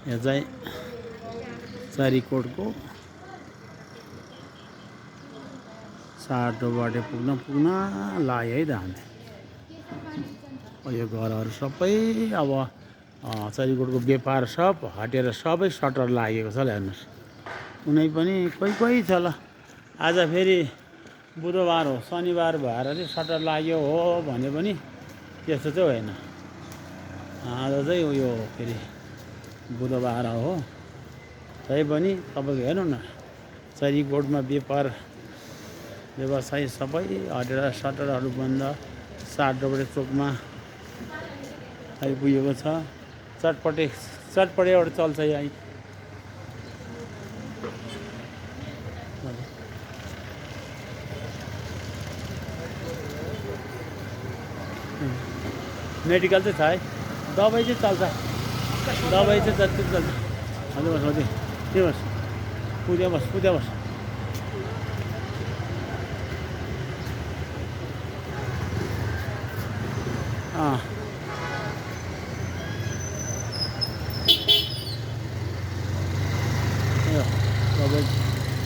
यो चाहिँ चारीकोटको साटोबाट पुग्न लाग्यो है त हामी। यो घरहरू सबै अब चारीकोटको व्यापार सब हटेर सबै सटर लागेको छ ल। हेर्नुहोस् कुनै पनि कोही छ ल। आज फेरि बुधबार हो, शनिबार भएर चाहिँ सटर लाग्यो हो भने पनि त्यस्तो चाहिँ होइन। आज चाहिँ उयो फेरि बुधबार हो, तैपनि तपाईँको हेर्नु न चारीकोटमा व्यवसाय सबै हटेर सटरहरू बन्द। साटोपटे चोकमा आइपुगेको छ। चटपटेबाट चल्छ यहाँ। मेडिकल चाहिँ छ है, दबाई चाहिँ चल्छ, दबाई चाहिँ जति चल्छ। हजुर बस हजुर के बस पुग्यो बस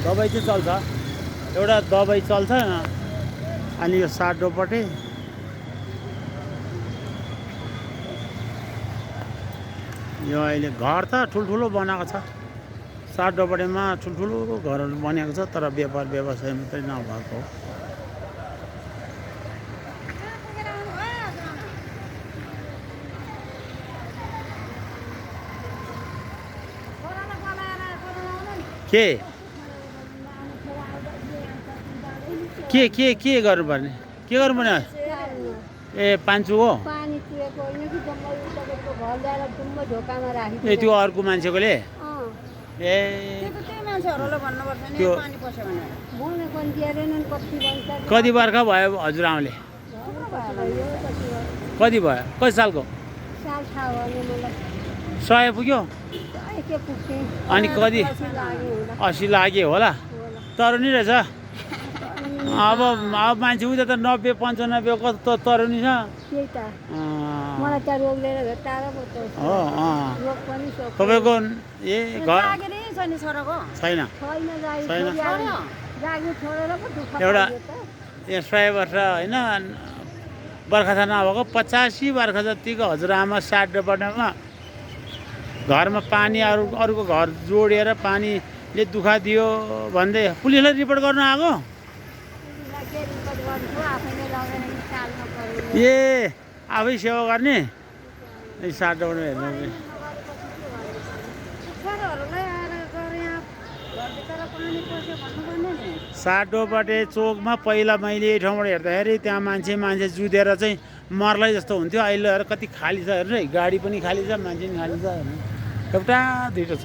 दबाई चाहिँ चल्छ, एउटा दबाई चल्छ। अनि यो साटोपट्टि यो अहिले घर त ठुल्ठुलो बनाएको छ। साटोपट्टिमा ठुल्ठुलो घरहरू बनेको छ, तर व्यापार व्यवसाय मात्रै नभएको हो। के गर्नुपर्ने, के गर्नुपर्ने? ए पान्चु हो ए, त्यो अर्को मान्छेकोले ए त्यो कति वर्ष भयो हजुर आमाले? कति भयो? कति सालको? 100 पुग्यो? अनि कति 80 लाग्यो होला। तरुनी रहेछ। अब मान्छे उता त 90-95 कस्तो तरुनी छ। तपाईँको ए घर छैन? एउटा 100 वर्ष होइन, बर्खा छ नभएको 85 वर्ष जतिको हजुरआमा साटोपट्टिमा घरमा पानी अरूको घर जोडेर पानीले दुःख दियो भन्दै पुलिसलाई रिपोर्ट गर्नु आएको। ए आफै सेवा गर्ने साटोपट्टिमा हेर्नु। साटोपट्टि चोकमा पहिला मैले यही ठाउँबाट हेर्दाखेरि त्यहाँ मान्छे जुधेर चाहिँ मर्लै जस्तो हुन्थ्यो। अहिले हेर कति खाली छ हेर्नु है, गाडी पनि खाली छ, मान्छे पनि खाली छ। हेर्नु एउटा दुइटा छ।